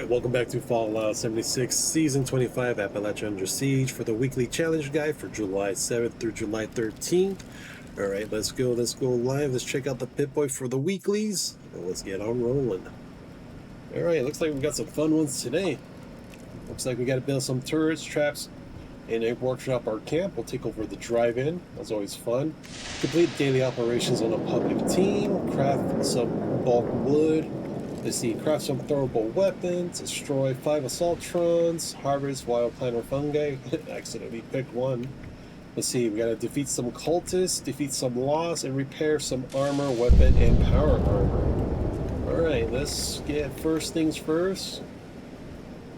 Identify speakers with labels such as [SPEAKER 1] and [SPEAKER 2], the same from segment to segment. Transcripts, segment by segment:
[SPEAKER 1] Alright, welcome back to Fallout 76 Season 25 Appalachia Under Siege for the weekly challenge guide for July 7th through July 13th. Alright, let's go live. Let's check out the Pip-Boy for the weeklies, and let's get on rolling. Alright, looks like we got some fun ones today. Looks like we got to build some turrets, traps, and a workshop our camp. We'll take over the drive-in. That's always fun. Complete daily operations on a public team. Craft some bulk wood. Let's see, craft some throwable weapons, destroy 5 Assaultrons, harvest wild plant or fungi. Accidentally picked one. Let's see, we gotta defeat some cultists, defeat some loss, and repair some armor, weapon, and power armor. Alright, let's get first things first.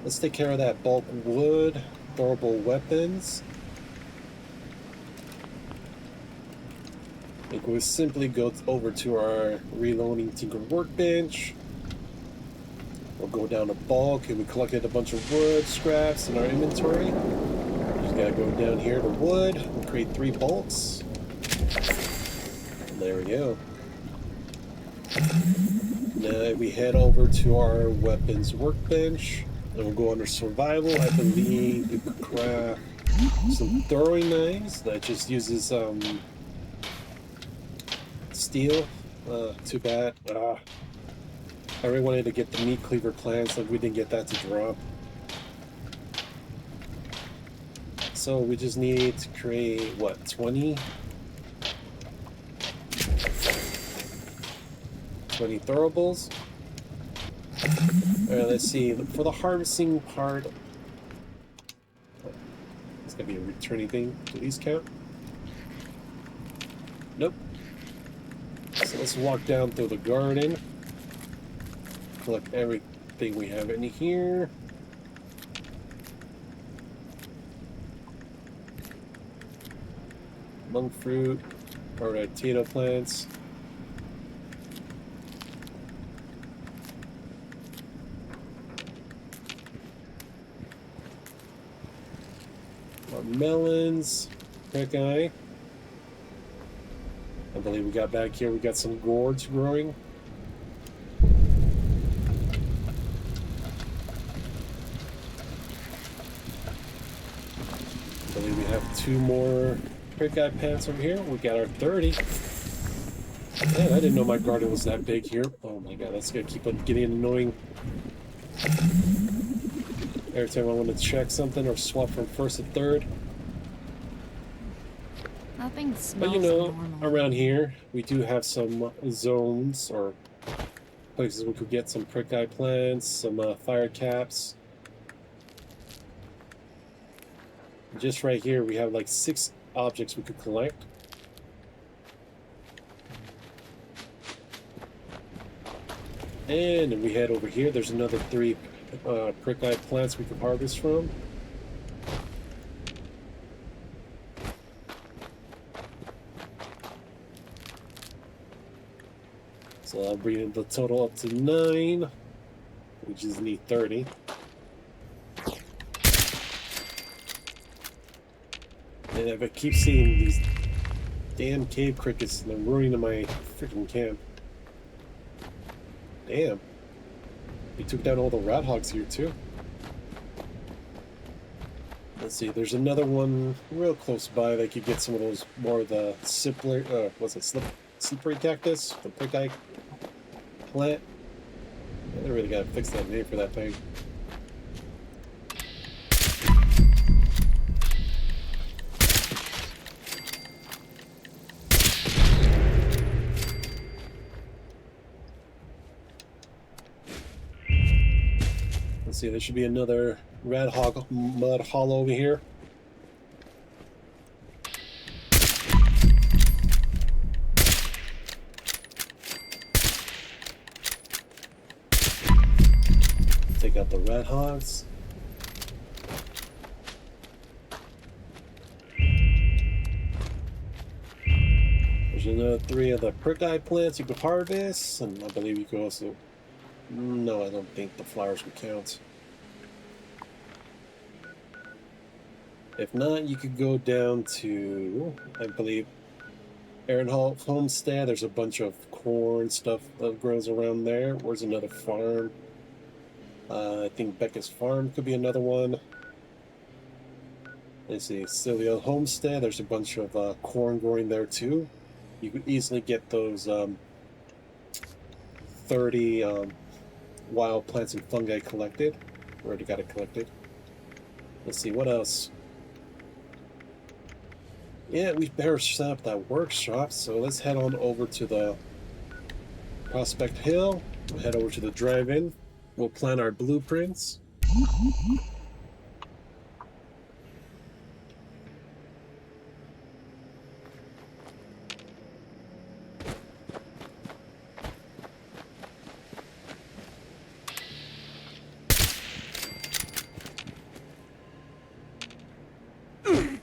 [SPEAKER 1] Let's take care of that bulk wood, throwable weapons. I think we'll simply go over to our reloading tinker workbench. We'll go down to bulk, and we collected a bunch of wood scraps in our inventory. Just gotta go down here to wood and create 3 bulks. And there we go. Now we head over to our weapons workbench, and we'll go under survival. I believe we could craft some throwing knives that just uses steel. Too bad. I really wanted to get the meat cleaver plants, and we didn't get that to drop. So we just need to create, what, 20? 20 throwables. Alright, let's see. For the harvesting part, it's gonna be a returning thing. Do these count? Nope. So let's walk down through the garden. Collect everything we have in here. Monk fruit, or potato plants. Our melons, pick eye. I believe we got back here, we got some gourds growing. I believe we have 2 more prick eye plants over here. We got our 30. Man, I didn't know my garden was that big here. Oh my god, that's gonna keep on getting annoying. Every time I want to check something or swap from first to third.
[SPEAKER 2] Nothing smells
[SPEAKER 1] But you know,
[SPEAKER 2] normal.
[SPEAKER 1] around here we do have some zones or places we could get some prick eye plants, some fire caps. Just right here we have like 6 objects we could collect. And we head over here, there's another 3 prick eye plants we could harvest from. So I'll bring the total up to 9. We just need 30. And if I keep seeing these damn cave crickets, they're ruining my freaking camp. Damn. We took down all the rat hogs here too. Let's see, there's another one real close by that could get some of those more of the slippery cactus, the prick eye plant. Yeah, they really gotta fix that name for that thing. Let's see, there should be another rat hog mud hollow over here. Take out the rat hogs. There's another 3 of the prick eye plants you could harvest, and I believe you could also... No, I don't think the flowers would count. If not, you could go down to, I believe, Aaron Hall Homestead. There's a bunch of corn stuff that grows around there. Where's another farm? I think Becca's Farm could be another one. Let's see, Sylvia Homestead. There's a bunch of corn growing there too. You could easily get those 30 wild plants and fungi collected. Already got it collected. Let's see, what else? Yeah, we better set up that workshop, so let's head on over to the Prospect Hill. We'll head over to the drive-in. We'll plan our blueprints.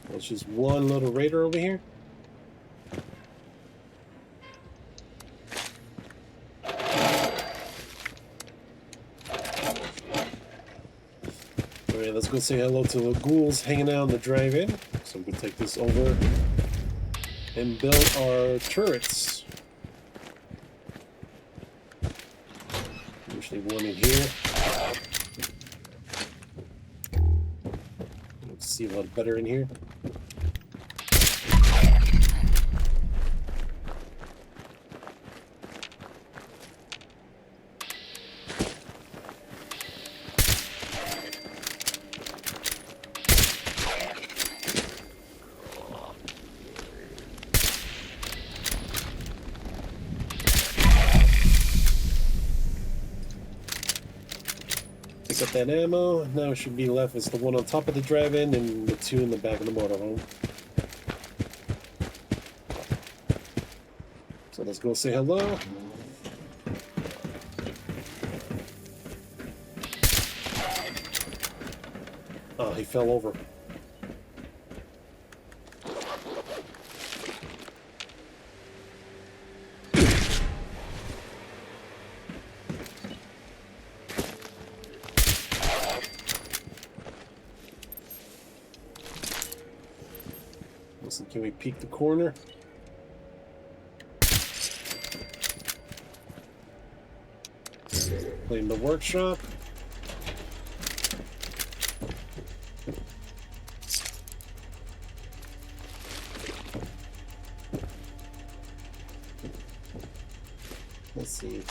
[SPEAKER 1] There's just one little raider over here. Alright, let's go say hello to the ghouls hanging out in the drive-in. So we can take this over and build our turrets. Usually one in here. Let's see a lot better in here. Pick up that ammo. Now it should be left is the one on top of the drive-in and the two in the back of the motorhome. So let's go say hello. Oh, he fell over. Listen, can we peek the corner? Clean the workshop. Let's see.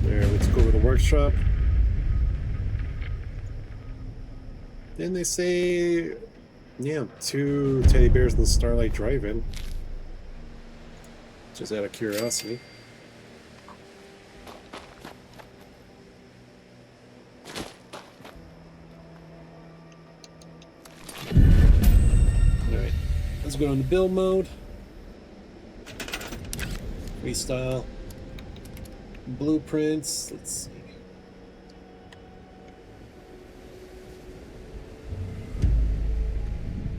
[SPEAKER 1] There, let's go to the workshop. Then they say, yeah, 2 teddy bears in the Starlight Drive-In. Just out of curiosity. Alright, let's go into build mode. Freestyle. Blueprints, let's see.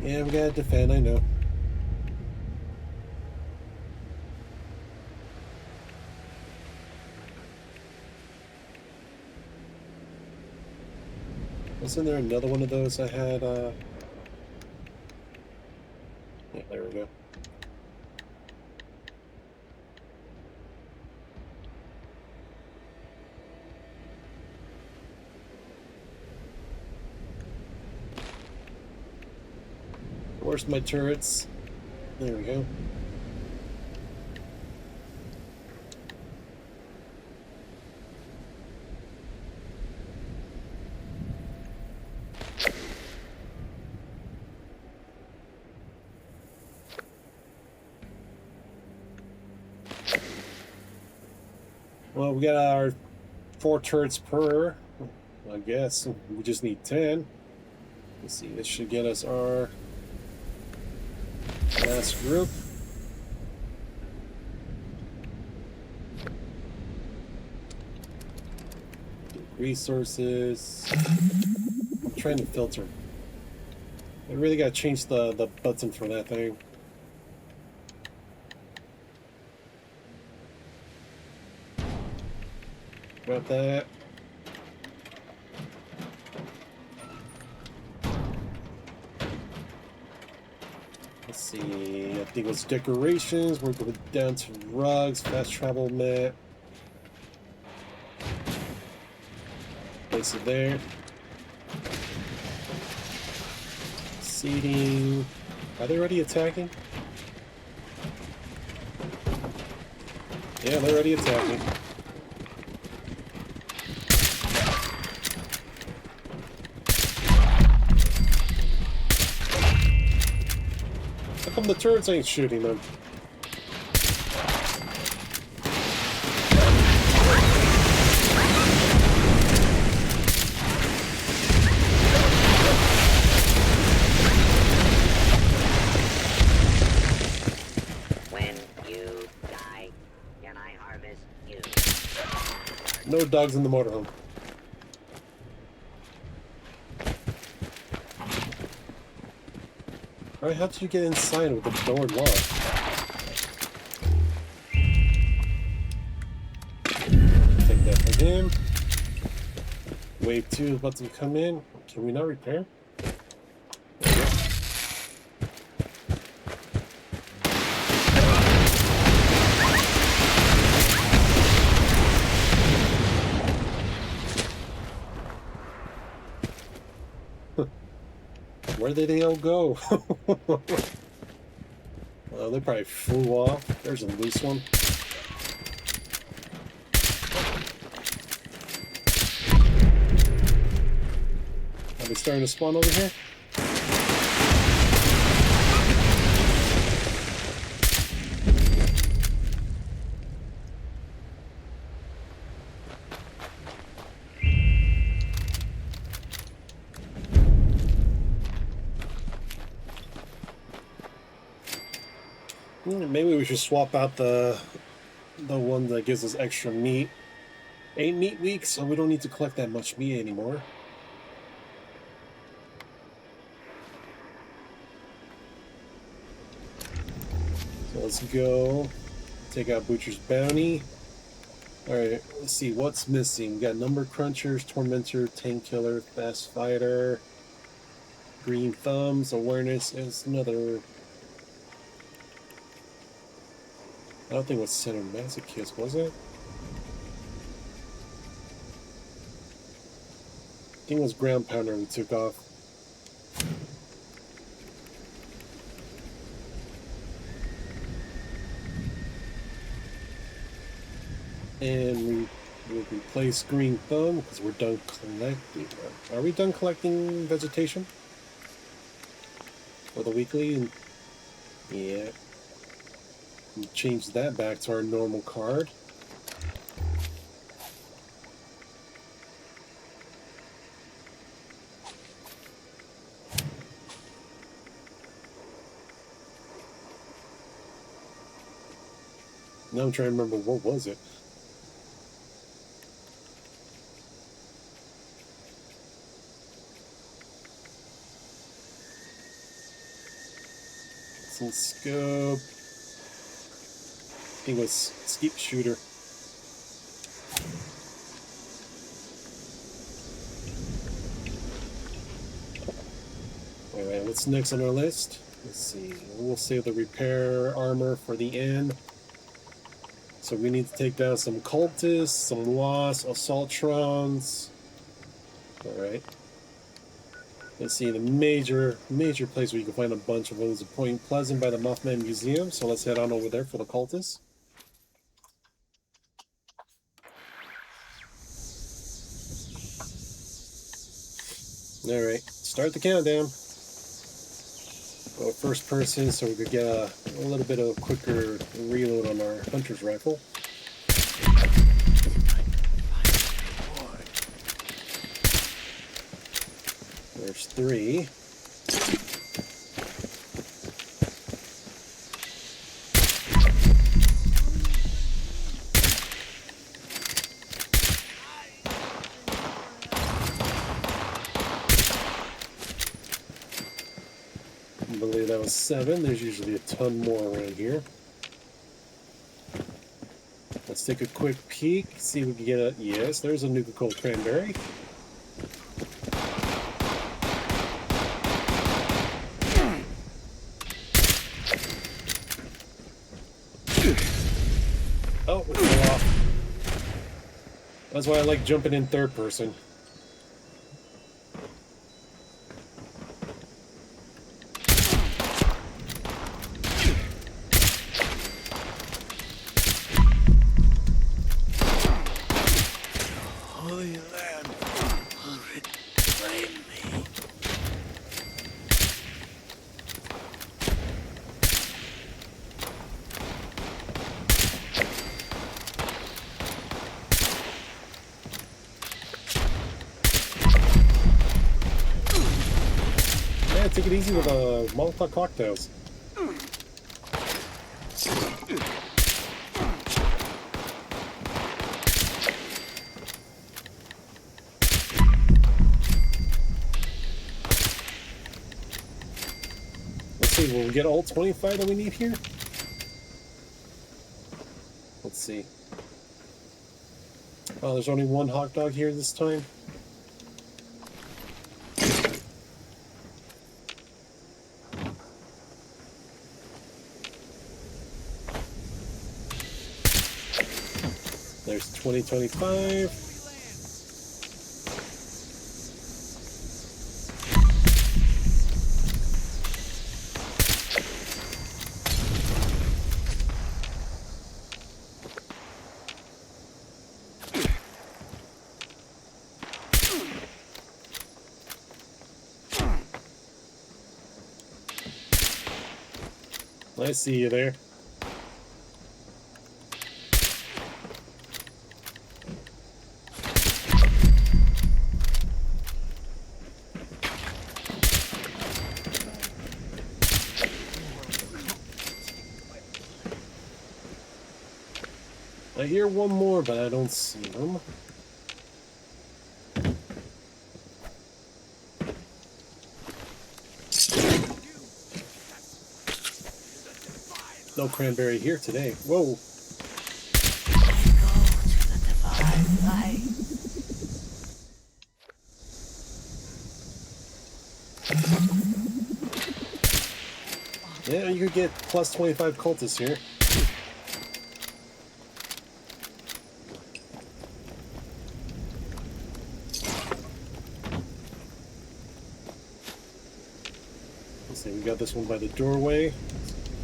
[SPEAKER 1] Yeah, we gotta defend, I know. Wasn't there another one of those I had, Yeah, there we go. Where's my turrets? There we go. Well, we got our 4 turrets per, I guess. We just need 10. Let's see, this should get us our last group. Resources. I'm trying to filter. I really gotta change the button for that thing. Grab that. Let's see, I think it was decorations. We're going down to rugs, fast travel mat. Place it there. Seating. Are they already attacking? Yeah, they're already attacking. How come the turrets ain't shooting them? No dogs in the motorhome. Alright, how did you get inside with the door locked? Take that from him. Wave 2 is about to come in. Can we not repair? Where did they all go? Well, they probably flew off. There's a loose one. Are they starting to spawn over here? Maybe we should swap out the one that gives us extra meat. 8 meat weeks, so we don't need to collect that much meat anymore. So let's go take out Butcher's Bounty. Alright, let's see what's missing. We got Number Crunchers, Tormentor, Tank Killer, Fast Fighter, Green Thumbs, Awareness, and another. I don't think it was Center Masochist, was it? I think it was Ground Pounder we took off. And we will replace Green Thumb because we're done collecting. Are we done collecting vegetation for the weekly? Yeah. We change that back to our normal card. Now I'm trying to remember, what was it? Some scope. I think it was Skeep Shooter. Alright, what's next on our list? Let's see. We'll save the repair armor for the end. So we need to take down some cultists, some wasps, assaultrons. Alright. Let's see, the major place where you can find a bunch of those is Point Pleasant by the Mothman Museum. So let's head on over there for the cultists. Alright, start the countdown. Go first person so we could get a little bit of quicker reload on our hunter's rifle. There's 3. I believe that was 7. There's usually a ton more around here. Let's take a quick peek, see if we can get a... Yes, there's a Nuka Cold Cranberry. That's why I like jumping in third person.
[SPEAKER 2] Holy land, reclaim me.
[SPEAKER 1] Yeah, take it easy with Molotov cocktails. Let's see, will we get all 25 that we need here? Let's see. Oh, there's only one hot dog here this time. There's 2025. I see you there. I hear one more, but I don't see them. No cranberry here today. Whoa.
[SPEAKER 2] Go to the divine light.
[SPEAKER 1] Yeah, you could get plus 25 cultists here. Let's see, we got this one by the doorway.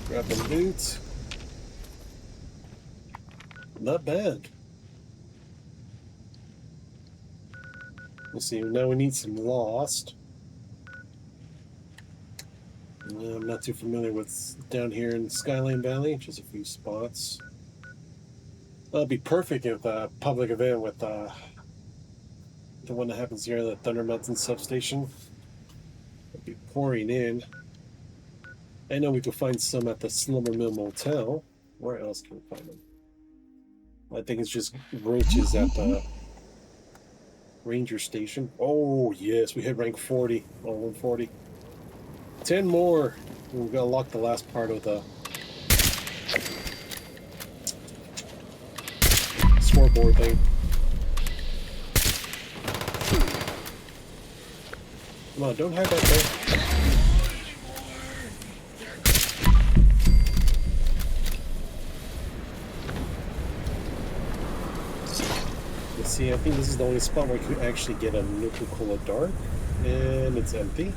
[SPEAKER 1] Grab the loot. Not bad. Let's see, now we need some Lost. I'm not too familiar with down here in Skyline Valley, just a few spots. That'll be perfect if a public event with the one that happens here at the Thunder Mountain substation. It'll be pouring in. I know we could find some at the Slumber Mill Motel. Where else can we find them? I think it's just roaches at the Ranger Station. Oh, yes, we hit rank 40. Oh, 140. 10 more. We've got to lock the last part of the scoreboard thing. Come on, don't hide that there. Let's see, I think this is the only spot where you could actually get a Nuka-Cola Dark, and it's empty.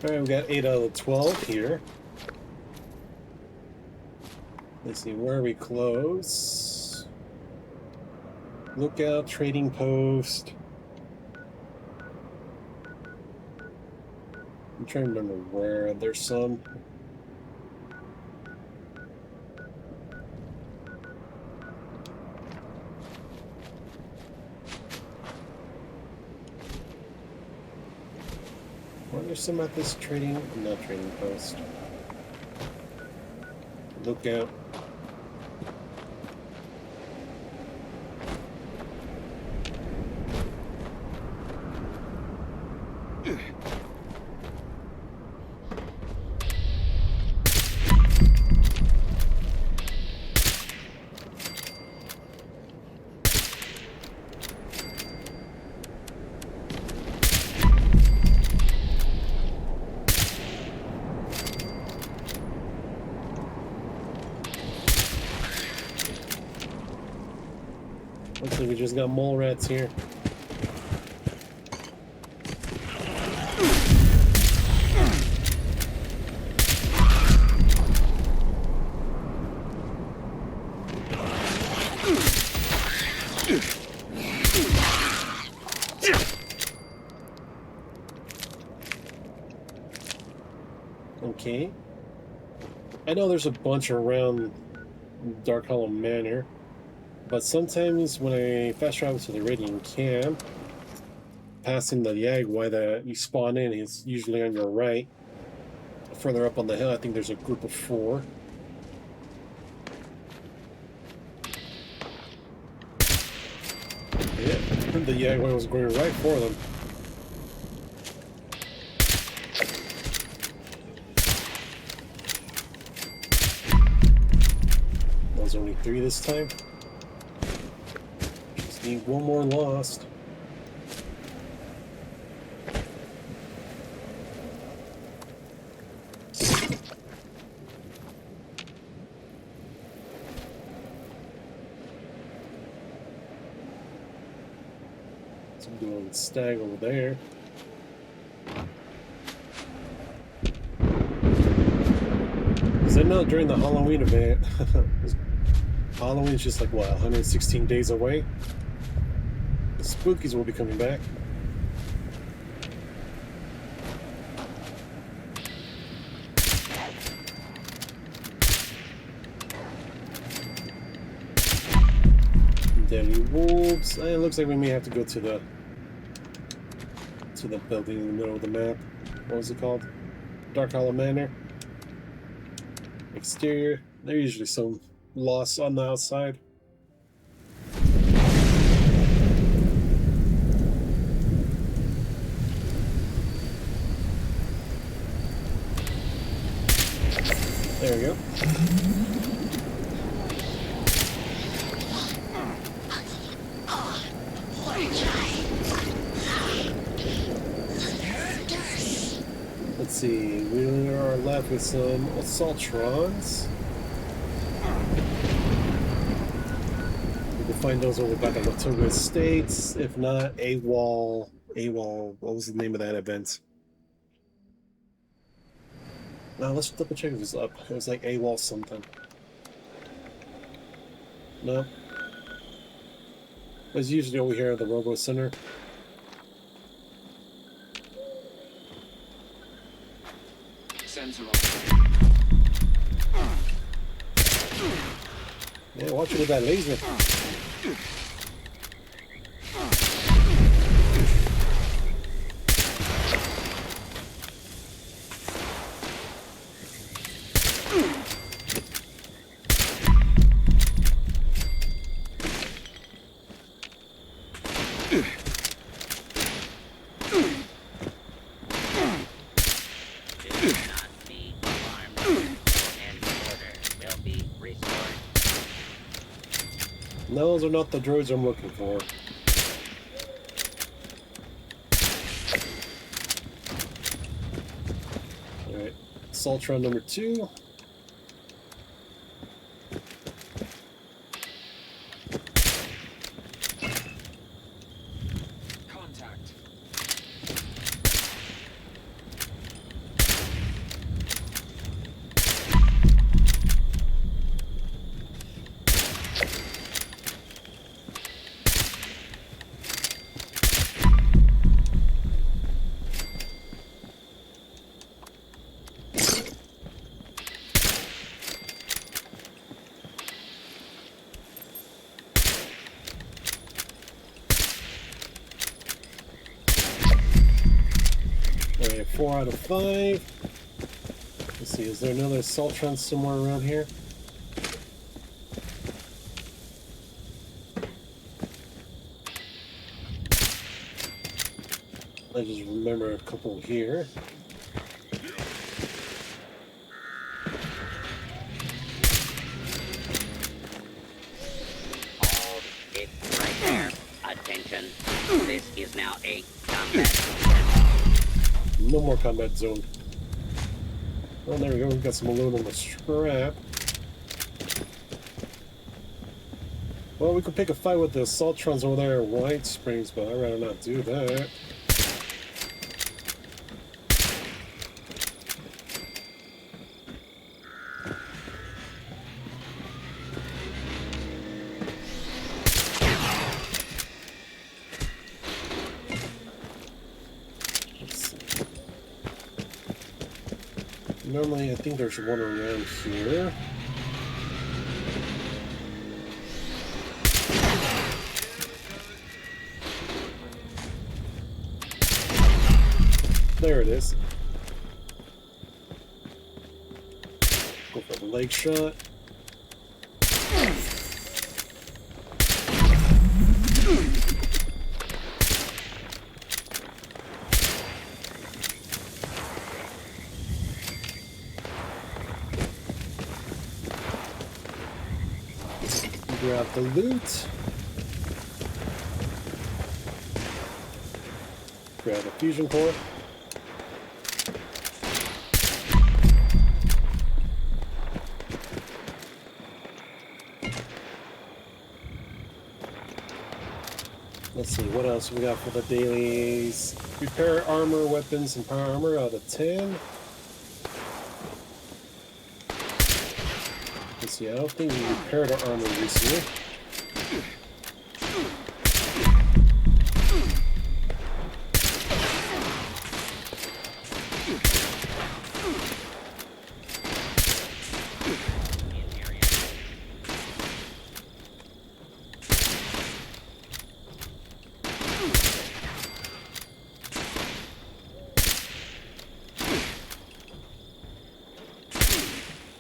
[SPEAKER 1] Alright, we got 8 out of 12 here. Let's see, where are we close? Lookout, trading post. I'm trying to remember where. There's some. Well, there's some at this not trading post. Lookout. just got mole rats here. Okay. I know there's a bunch around Dark Hollow Manor, but sometimes when I fast travel to the Radiant Camp, passing the Yagwai that you spawn in is usually on your right. Further up on the hill, I think there's a group of 4. Yeah, the Yagwai was going right for them. There's only 3 this time. Just need 1 more lost. Some doing stag over there. Because I know during the Halloween event, Halloween's just like, what, 116 days away? The spookies will be coming back. Deadly wolves. It looks like we may have to go to the building in the middle of the map. What was it called? Dark Hollow Manor. Exterior. There's usually some loss on the outside. There we go. Let's see, we are left with some Assaultrons. We can find those over back at Latoga Estates. If not, AWOL, what was the name of that event? Now let's double check if it's up. It was like AWOL something. No. It's usually over here at the Robo Center. Yeah, watch it with that laser. Those are not the droids I'm looking for. Alright, Assaultron number 2.
[SPEAKER 3] Contact.
[SPEAKER 1] Alright, 4 out of 5. Let's see, is there another Assaultron somewhere around here? I just remember a couple here.
[SPEAKER 4] Hold it right there. Attention. This is now a combat.
[SPEAKER 1] No more combat zone. Oh, there we go. We've got some aluminum scrap. Well, we could pick a fight with the Assaultrons over there at White Springs, but I'd rather not do that. Normally, I think there's one around here. There it is. Go for the leg shot. Grab the loot. Grab a fusion core. Let's see, what else we got for the dailies? Repair armor, weapons, and power armor out of 10. Let's see, I don't think we repaired our armor recently.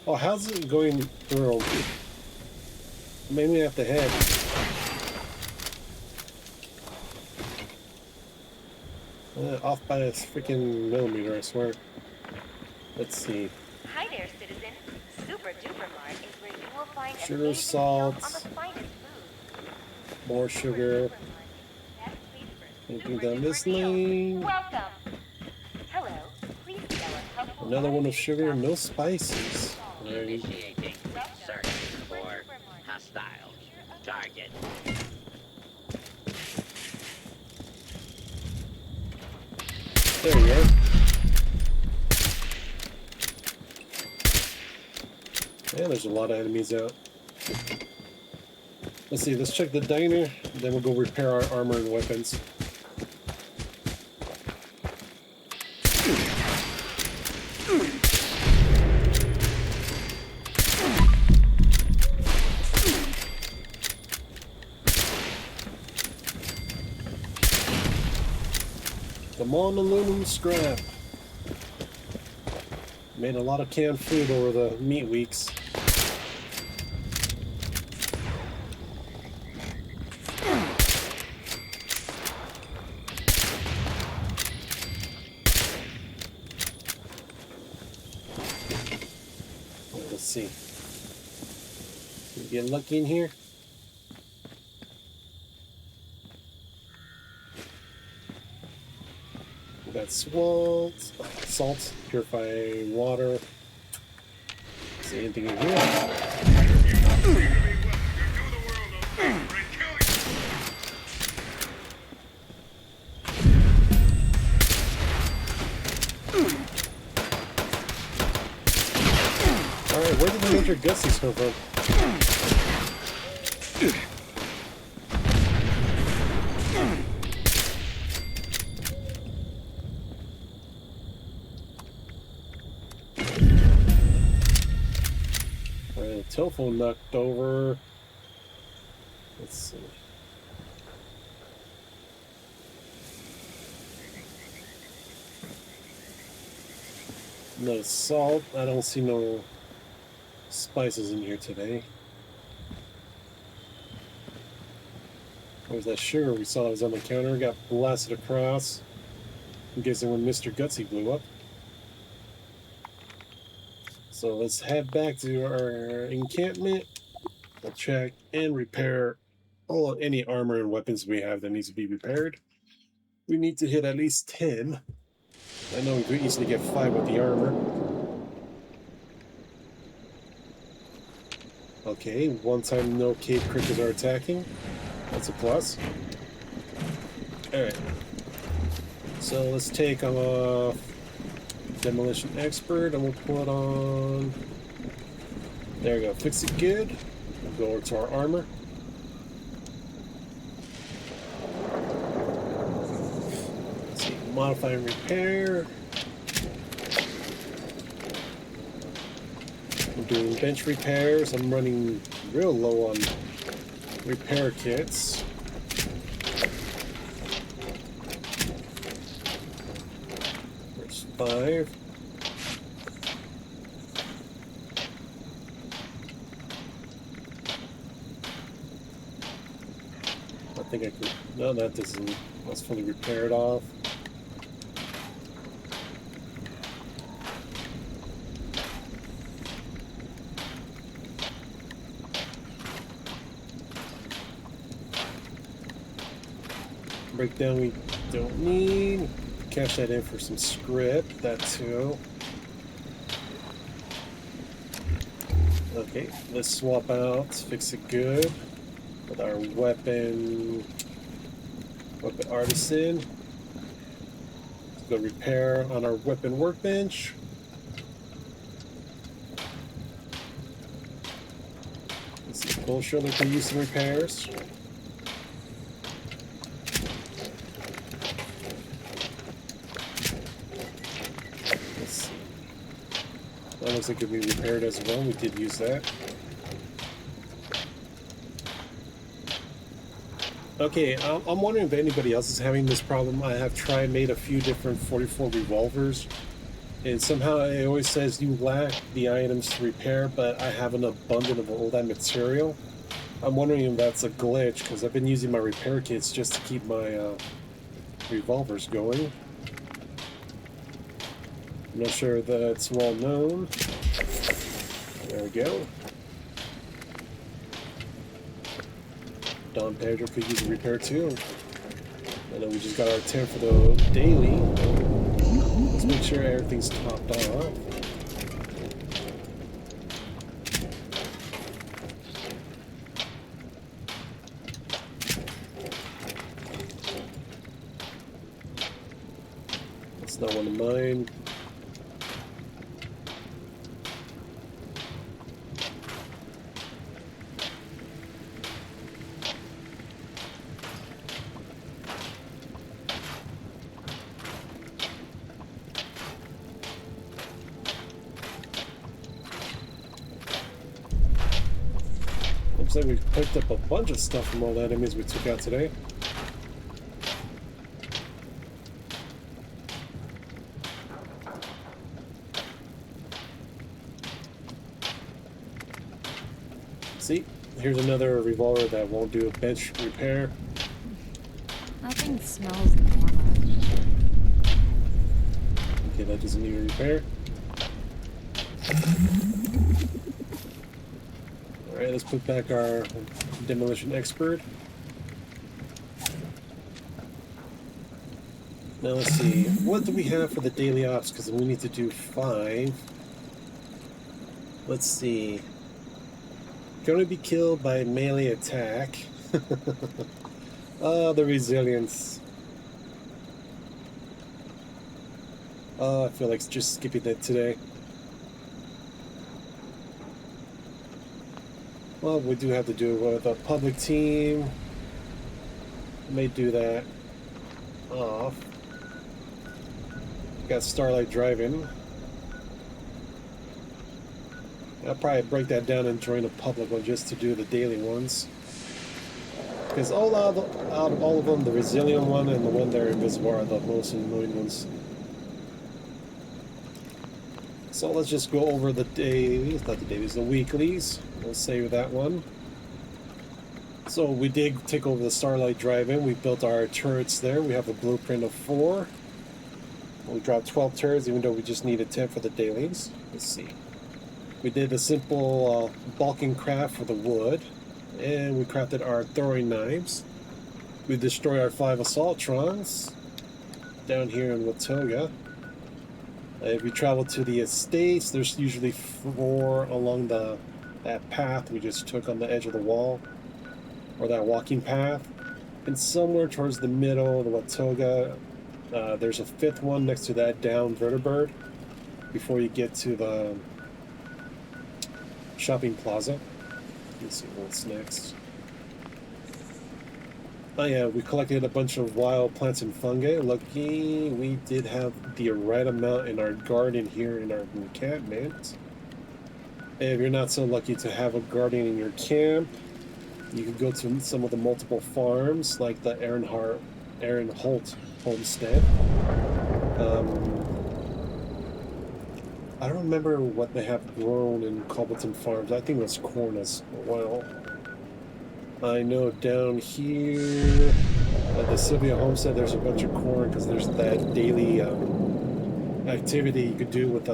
[SPEAKER 1] Oh, how's it going through? Maybe at the head. Off by a freaking millimeter, I swear. Let's see.
[SPEAKER 3] Hi there, citizen. Super Duper Mart is where you will find
[SPEAKER 1] Sugar,
[SPEAKER 3] amazing
[SPEAKER 1] salt,
[SPEAKER 3] deals on the finest food.
[SPEAKER 1] more sugar.
[SPEAKER 3] Super Duper Mart, best place for
[SPEAKER 1] Anything
[SPEAKER 3] super
[SPEAKER 1] down this
[SPEAKER 3] duper deals.
[SPEAKER 1] lane?
[SPEAKER 3] Welcome. Hello. Please tell us how
[SPEAKER 1] Another one of sugar, no spices. Alright.
[SPEAKER 4] Initiating search for hostile target.
[SPEAKER 1] There you go. Yeah, there's a lot of enemies out. Let's see, let's check the diner, then we'll go repair our armor and weapons. Come on, aluminum scrap. Made a lot of canned food over the meat weeks. Let's see. Can we get lucky in here? We got salt, purify water. See anything in here? Alright, where did the Major Gussies come from? Alright, telephone knocked over. Let's see. No salt. I don't see no spices in here today. Where's that sugar we saw that was on the counter? Got blasted across. I'm guessing when Mr. Gutsy blew up. So let's head back to our encampment. We'll check and repair any armor and weapons we have that needs to be repaired. We need to hit at least 10. I know we could easily get 5 with the armor. Okay, one time no cave critters are attacking. That's a plus. Alright. So let's take off Demolition Expert and we'll put on... There we go, fix it good. We'll go over to our armor. Let's see, modify and repair. I'm doing bench repairs. I'm running real low on repair kits. There's 5. I think I could. No, that doesn't. Let's fully repair it off. Breakdown we don't need. Cash that in for some script. That too. Okay, let's swap out. Fix it good with our weapon artisan. Let's go repair on our weapon workbench. Let's see, full shoulder can use some repairs. Let's see. That looks like it can be repaired as well. We did use that. Okay, I'm wondering if anybody else is having this problem. I have made a few different 44 revolvers, and somehow it always says you lack the items to repair, but I have an abundance of all that material. I'm wondering if that's a glitch, because I've been using my repair kits just to keep my revolvers going. I'm not sure if that's well known. There we go. Don Pedro could use a repair too. And then we just got our 10 for the daily. Let's make sure everything's topped off. That's not one of mine. Looks like we picked up a bunch of stuff from all the enemies we took out today. See, here's another revolver that won't do a bench repair.
[SPEAKER 2] Nothing smells normal.
[SPEAKER 1] Okay, that doesn't need a repair. Alright, let's put back our Demolition Expert. Now let's see, what do we have for the daily ops? Because we need to do 5. Let's see. Can only be killed by melee attack. Oh, the resilience. Oh, I feel like just skipping that today. Well, we do have to do it with a public team. May do that off. Got Starlight Driving. I'll probably break that down and join a public one just to do the daily ones. Because out of all of them, the Resilient one and the one that are invisible are the most annoying ones. So let's just go over the dailies, not the dailies, the weeklies. We'll save that one. So we did take over the Starlight Drive-In. We built our turrets there. We have a blueprint of 4. We dropped 12 turrets, even though we just needed 10 for the dailies. Let's see. We did a simple bulking craft for the wood, and we crafted our throwing knives. We destroyed our 5 Assaultrons down here in Watoga. If we travel to the estates, there's usually 4 along the that path we just took on the edge of the wall, or that walking path. And somewhere towards the middle of the Watoga, there's a fifth one next to that down vertibird before you get to the shopping plaza. Let's see what's next. Oh yeah, we collected a bunch of wild plants and fungi. Lucky we did have the right amount in our garden here in our encampment. If you're not so lucky to have a garden in your camp, you could go to some of the multiple farms, like the Aaron Holt homestead. I don't remember what they have grown in Cobbleton Farms. I think it was corn as well. I know down here at the Sylvia homestead, there's a bunch of corn because there's that daily activity you could do with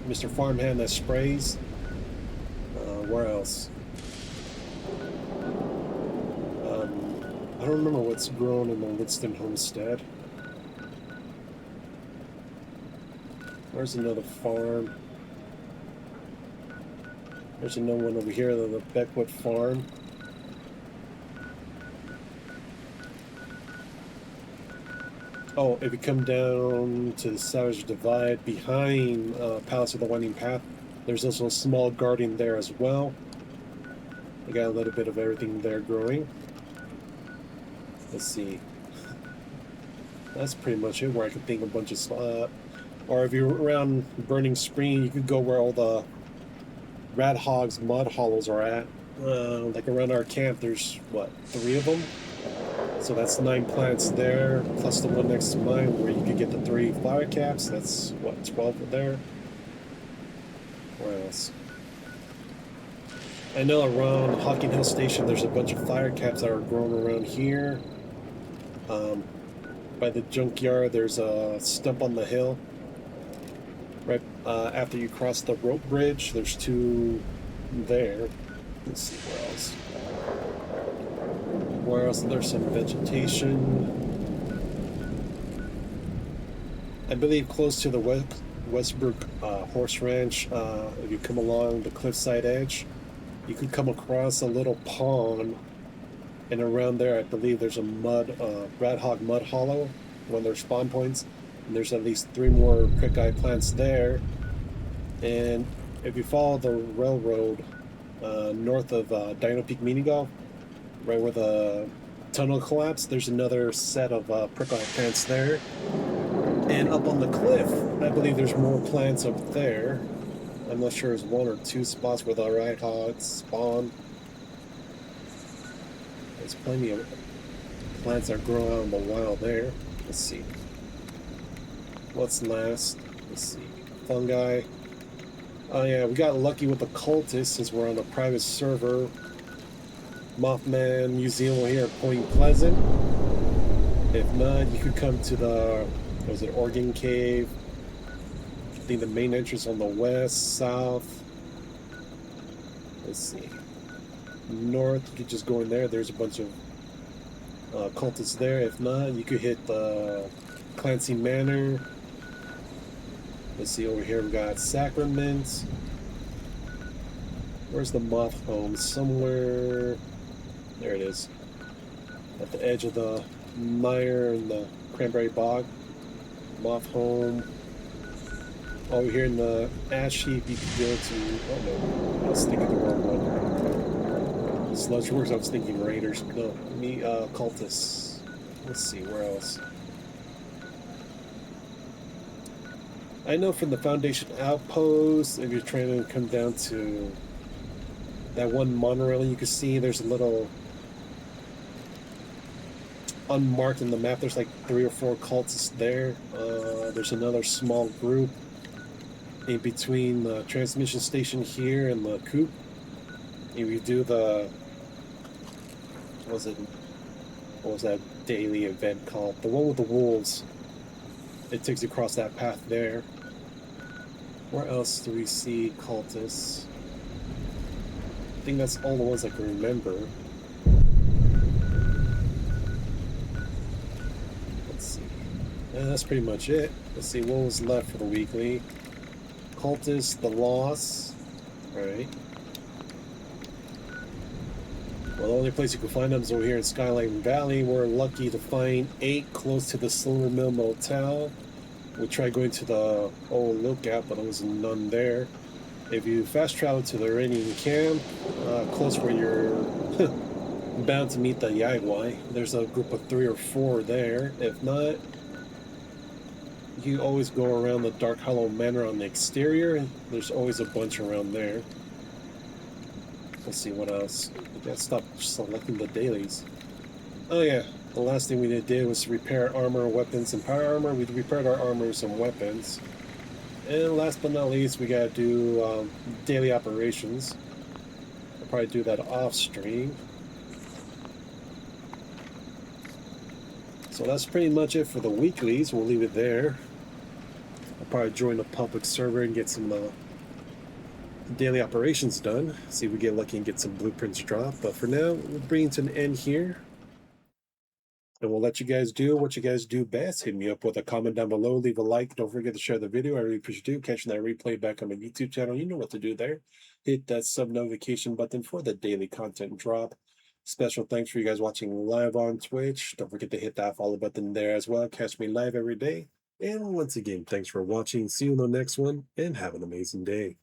[SPEAKER 1] Mr. Farmhand that sprays. Where else? I don't remember what's grown in the Lidston homestead. There's another farm. There's another one over here, the Beckwood farm. Oh, if you come down to the Savage Divide behind Palace of the Winding Path, there's also a small garden there as well. We got a little bit of everything there growing. Let's see. That's pretty much it where I could think of a bunch of or if you're around Burning Spring, you could go where all the Rat Hogs mud hollows are at. Like around our camp, there's what, 3 of them? So that's 9 plants there, plus the one next to mine where you could get the 3 flower caps. That's what, 12 there. Where else? I know around Hocking Hill Station there's a bunch of fire caps that are grown around here. By the junkyard there's a stump on the hill. Right after you cross the rope bridge, there's 2 there. Let's see where else. Where else? There's some vegetation. I believe close to the Westbrook Horse Ranch, if you come along the cliffside edge, you could come across a little pond, and around there I believe there's a rat hog mud hollow, one of their spawn points, and there's at least 3 more prickeye plants there. And if you follow the railroad north of Dino Peak Mini Golf, right where the tunnel collapsed, there's another set of prickeye plants there. And up on the cliff, I believe there's more plants up there. I'm not sure there's 1 or 2 spots where the rat hogs spawn. There's plenty of plants that grow out in the wild there. Let's see. What's last? Let's see. Fungi. Oh yeah, we got lucky with the Cultist since we're on a private server. Mothman Museum here at Point Pleasant. If not, you could come to the, was it Organ Cave? I think the main entrance on the west, south. Let's see. North, you could just go in there. There's a bunch of cultists there. If not, you could hit the Clancy Manor. Let's see, over here we got Sacrament. Where's the moth home? Somewhere. There it is. At the edge of the mire and the cranberry bog. Moth home. Over here in the ash heap, you could go to. Oh no, I was thinking the wrong one. Sludge Works, I was thinking Raiders. No, Cultists. Let's see, where else? I know from the Foundation Outpost, if you're trying to come down to that one monorail you can see, there's a little unmarked in the map. There's like 3 or 4 cultists there. There's another small group in between the transmission station here and the coop. If you do the, what was that daily event called? The one with the wolves. It takes you across that path there. Where else do we see cultists? I think that's all the ones I can remember. Let's see. That's pretty much it. Let's see what was left for the weekly. Cultists, the loss. Alright. Well, the only place you can find them is over here in Skyline Valley. We're lucky to find 8 close to the Silver Mill Motel. We tried going to the old lookout, but there was none there. If you fast travel to the Iranian camp, close where you're bound to meet the Yagwai, there's a group of 3 or 4 there. If not, you always go around the Dark Hollow Manor on the exterior. There's always a bunch around there. Let's see what else. We gotta stop selecting the dailies. Oh yeah, the last thing we did was repair armor, weapons, and power armor. We repaired our armors and weapons. And last but not least, we gotta do daily operations. I'll probably do that off stream. So that's pretty much it for the weeklies. We'll leave it there. I'll probably join the public server and get some daily operations done. See if we get lucky and get some blueprints dropped. But for now, we'll bring it to an end here. And we'll let you guys do what you guys do best. Hit me up with a comment down below. Leave a like. Don't forget to share the video. I really appreciate you catching that replay back on my YouTube channel. You know what to do there. Hit that sub notification button for the daily content drop. Special thanks for you guys watching live on Twitch. Don't forget to hit that follow button there as well. Catch me live every day. And once again, thanks for watching. See you in the next one, and have an amazing day.